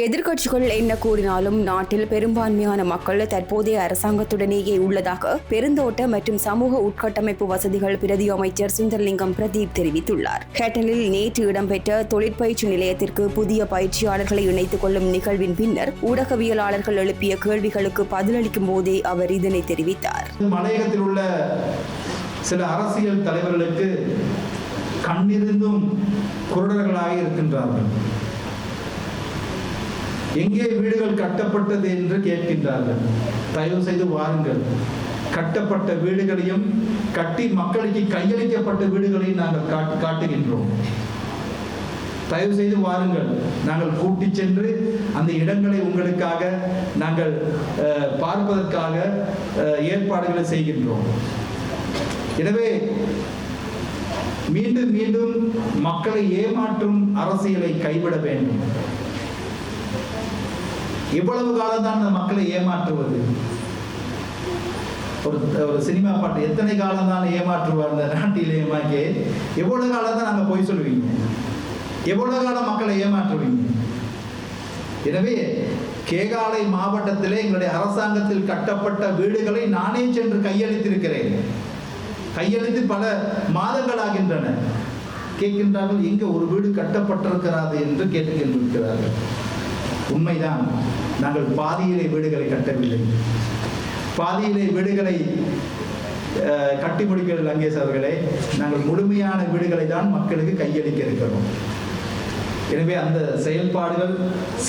எதிர்க்கட்சிகள் என்ன கூறினாலும் நாட்டில் பெரும்பான்மையான மக்கள் தற்போதைய அரசாங்கத்துடனேயே உள்ளதாக பெருந்தோட்ட மற்றும் சமூக உட்கட்டமைப்பு வசதிகள் பிரதி அமைச்சர் சுந்தரலிங்கம் பிரதீப் தெரிவித்துள்ளார். ஹேட்டனில் நேற்று இடம்பெற்ற தொழிற்பயிற்சி நிலையத்திற்கு புதிய பயிற்சியாளர்களை இணைத்துக் கொள்ளும் நிகழ்வின் பின்னர் ஊடகவியலாளர்கள் எழுப்பிய கேள்விகளுக்கு பதிலளிக்கும் போதே அவர் இதனை தெரிவித்தார். மலையகத்தில் உள்ள சில அரசியல் தலைவர்களுக்கு கண்ணிருந்தும் குருடர்களாக இருக்கின்றார்கள். எங்கே வீடுகள் கட்டப்பட்டது என்று கேட்கின்றார்கள். தயவு செய்து வாருங்கள், கட்டப்பட்ட வீடுகளையும் கட்டி மக்களுக்கு கையளிக்கப்பட்ட வீடுகளையும் நாங்கள் காட்டுகின்றோம். தயவு செய்து வாருங்கள், நாங்கள் கூட்டி சென்று அந்த இடங்களை உங்களுக்காக நாங்கள் பார்ப்பதற்காக ஏற்பாடுகளை செய்கின்றோம். எனவே மீண்டும் மீண்டும் மக்களை ஏமாற்றும் அரசியலை கைவிட வேண்டும். எவ்வளவு காலம் தான் அந்த மக்களை ஏமாற்றுவது? ஒரு சினிமா பாட்டு, எத்தனை காலம் தான் ஏமாற்றுவார் அந்த நாட்டிலே ஏமாக்கே, எவ்வளவு காலம் தான் நாங்க போய் சொல்லுவீங்க, எவ்வளவு காலம் மக்களை ஏமாற்றுவீங்க? எனவே கேகாலை மாவட்டத்திலே எங்களுடைய அரசாங்கத்தில் கட்டப்பட்ட வீடுகளை நானே சென்று கையளித்திருக்கிறேன். கையளித்து பல மாதங்கள் ஆகின்றன. கேட்கின்றார்கள், எங்க ஒரு வீடு கட்டப்பட்டிருக்கிறது என்று கேட்டுக்கொண்டிருக்கிறார்கள். உண்மைதான், நாங்கள் பாதியிலே வீடுகளை கட்டவில்லை. பாதியிலே வீடுகளை கட்டி முடிக்கிற லங்கேஷ் அவர்களே, நாங்கள் முழுமையான வீடுகளை தான் மக்களுக்கு கையளிக்க இருக்கிறோம். எனவே அந்த செயல்பாடுகள்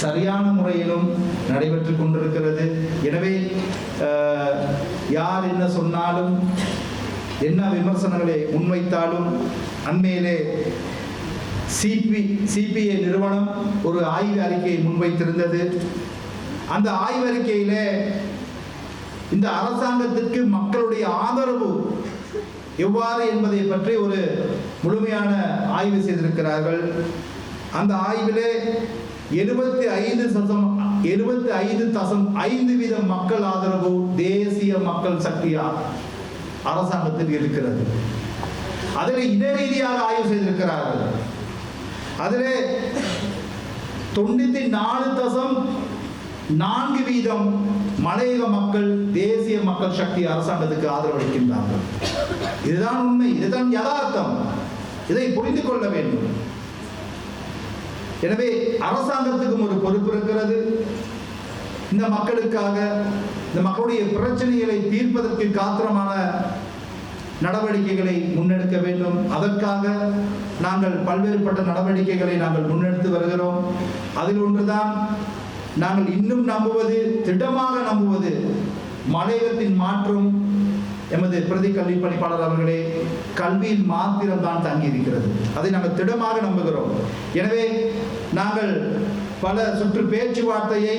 சரியான முறையிலும் நடைபெற்று கொண்டிருக்கிறது. எனவே யார் என்ன சொன்னாலும், என்ன விமர்சனங்களை முன்வைத்தாலும், அண்மையிலே சிபிஐ நிறுவனம் ஒரு ஆய்வு அறிக்கையை முன்வைத்திருந்தது. அந்த ஆய்வு அறிக்கையிலே இந்த அரசாங்கத்திற்கு மக்களுடைய ஆதரவு எவ்வாறு என்பதை பற்றி ஒரு முழுமையான ஆய்வு செய்திருக்கிறார்கள். அந்த ஆய்விலே 75.5% மக்கள் ஆதரவு தேசிய மக்கள் சக்தி அரசாங்கத்தில் இருக்கிறது. அதில் இன ரீதியாக ஆய்வு செய்திருக்கிறார்கள். அதிலே 94.4% மலையக மக்கள் தேசிய மக்கள் சக்தி அரசாங்கத்துக்கு ஆதரவளிக்கின்றார்கள். இதுதான் உண்மை, இதுதான் யதார்த்தம். இதை புரிந்து கொள்ள வேண்டும். எனவே அரசாங்கத்துக்கும் ஒரு பொறுப்பு இருக்கிறது. இந்த மக்களுக்காக, இந்த மக்களுடைய பிரச்சனைகளை தீர்ப்பதற்கு காத்திரமான நடவடிக்கைகளை முன்னெடுக்க வேண்டும். அதற்காக நாங்கள் பல்வேறுபட்ட நடவடிக்கைகளை நாங்கள் முன்னெடுத்து வருகிறோம். அதில் ஒன்றுதான் நாங்கள் இன்னும் நம்புவது, திட்டமாக நம்புவது, மலையகத்தின் மாற்றம் எமது பிரதி கல்வி பணிப்பாளர் அவர்களே, கல்வியில் மாத்திரம் தான் தங்கி இருக்கிறது. அதை நாங்கள் திடமாக நம்புகிறோம். எனவே நாங்கள் பல சுற்று பேச்சுவார்த்தையை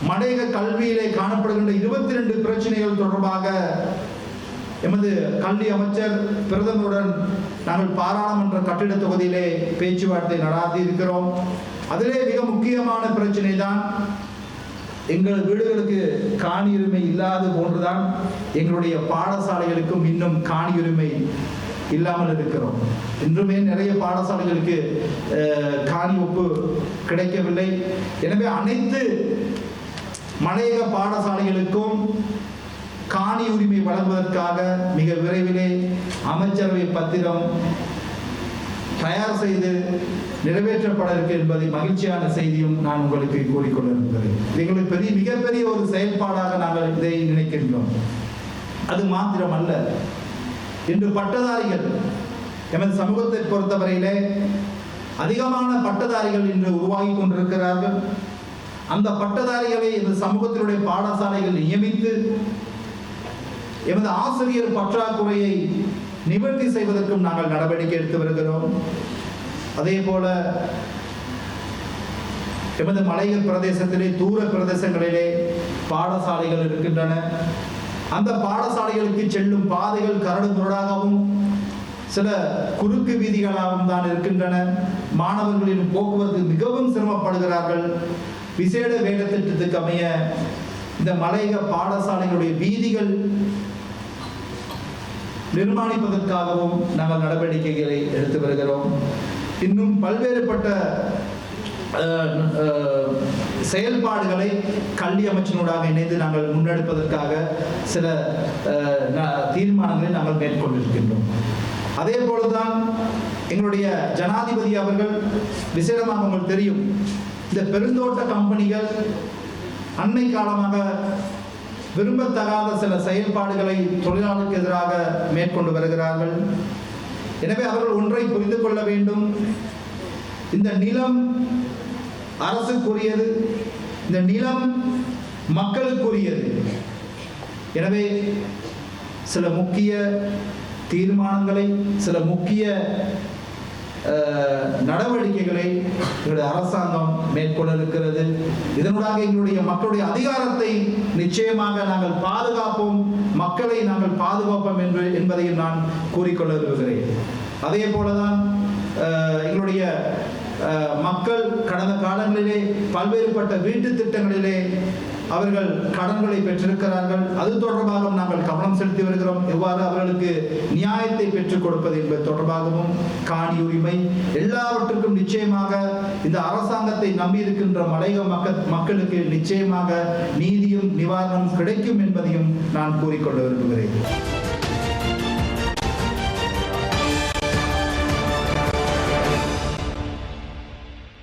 மலையக கல்வியிலே காணப்படுகின்ற 22 பிரச்சனைகள் தொடர்பாக எமது கல்வி அமைச்சர் பிரதமருடன் நாங்கள் பாராளுமன்ற கட்டிட தொகுதியிலே பேச்சுவார்த்தை நடாத்தி இருக்கிறோம். அதிலே மிக முக்கியமான பிரச்சனை தான் எங்கள் வீடுகளுக்கு காணி உரிமை இல்லாத போன்றுதான் எங்களுடைய பாடசாலைகளுக்கும் இன்னும் காணி உரிமை இல்லாமல் இருக்கிறோம். இன்றுமே நிறைய பாடசாலைகளுக்கு காணி ஒப்பு கிடைக்கவில்லை. எனவே அனைத்து மலையக பாடசாலைகளுக்கும் காணி உரிமை வழங்குவதற்காக மிக விரைவிலே அமைச்சரவை பத்திரம் தயார் செய்து நிறைவேற்றப்பட இருக்கு என்பதை மகிழ்ச்சியான செய்தியும் நான் உங்களுக்கு கூறிக்கொண்டிருக்கிறேன். எங்களுக்கு மிகப்பெரிய ஒரு செயல்பாடாக நாங்கள் இதை நினைக்கின்றோம். அது மாத்திரம் அல்ல, இன்று பட்டதாரிகள் எமது சமூகத்தை பொறுத்தவரையிலே அதிகமான பட்டதாரிகள் இன்று உருவாகி கொண்டிருக்கிறார்கள். அந்த பட்டதாரிகளை இந்த சமூகத்தினுடைய பாடசாலைகள் நியமித்து எமது ஆசிரியர் பற்றாக்குறையை நிவர்த்தி செய்வதற்கும் நாங்கள் நடவடிக்கை எடுத்து வருகிறோம். அதே போல எமது மலையக பிரதேசத்திலே, தூர பிரதேசங்களிலே பாடசாலைகள் இருக்கின்றன. அந்த பாடசாலைகளுக்கு செல்லும் பாதைகள் கரடு முரடாகவும் சில குறுக்கு வீதிகளாகவும் தான் இருக்கின்றன. மாணவர்களின் போக்குவரத்து மிகவும் சிரமப்படுகிறார்கள். விசேட வேலை திட்டத்துக்கு அமைய இந்த மலையக பாடசாலைகளுடைய வீதிகள் நிர்மாணிப்பதற்காகவும் நாங்கள் நடவடிக்கைகளை எடுத்து வருகிறோம். இன்னும் பல்வேறுபட்ட செயல்பாடுகளை கல்வி அமைச்சினூடாக இணைந்து நாங்கள் முன்னெடுப்பதற்காக சில தீர்மானங்களை நாங்கள் மேற்கொண்டிருக்கின்றோம். அதே போலதான் எங்களுடைய ஜனாதிபதி அவர்கள் விசேடமாக உங்களுக்கு தெரியும், இந்த பெருந்தோட்ட கம்பெனிகள் அண்மை காலமாக விரும்பத்தகாத சில செயல்பாடுகளை தொழிலாளருக்கு எதிராக மேற்கொண்டு வருகிறார்கள். எனவே அவர்கள் ஒன்றை புரிந்து கொள்ள வேண்டும், இந்த நிலம் அரசுக்குரியது, இந்த நிலம் மக்களுக்குரியது. எனவே சில முக்கிய தீர்மானங்களை, சில முக்கிய நடவடிக்கைகளை எங்களுடைய அரசாங்கம் மேற்கொள்ள இருக்கிறது. இதனூடாக எங்களுடைய மக்களுடைய அதிகாரத்தை நிச்சயமாக நாங்கள் பாதுகாப்போம், மக்களை நாங்கள் பாதுகாப்போம் என்பதையும் நான் கூறிக்கொள்ள விரும்புகிறேன். அதே போலதான் எங்களுடைய மக்கள் கடந்த காலங்களிலே பல்வேறுபட்ட வீட்டு திட்டங்களிலே அவர்கள் கடன்களை பெற்றிருக்கிறார்கள். அது தொடர்பாகவும் நாங்கள் கவனம் செலுத்தி வருகிறோம். எவ்வாறு அவர்களுக்கு நியாயத்தை பெற்றுக் கொடுப்பது என்பது தொடர்பாகவும், காணி உரிமை எல்லாவற்றுக்கும் நிச்சயமாக இந்த அரசாங்கத்தை நம்பி இருக்கின்ற மலையக மக்களுக்கு நிச்சயமாக நீதியும் நிவாரணம் கிடைக்கும் என்பதையும் நான் கூறிக்கொள்ள விரும்புகிறேன்.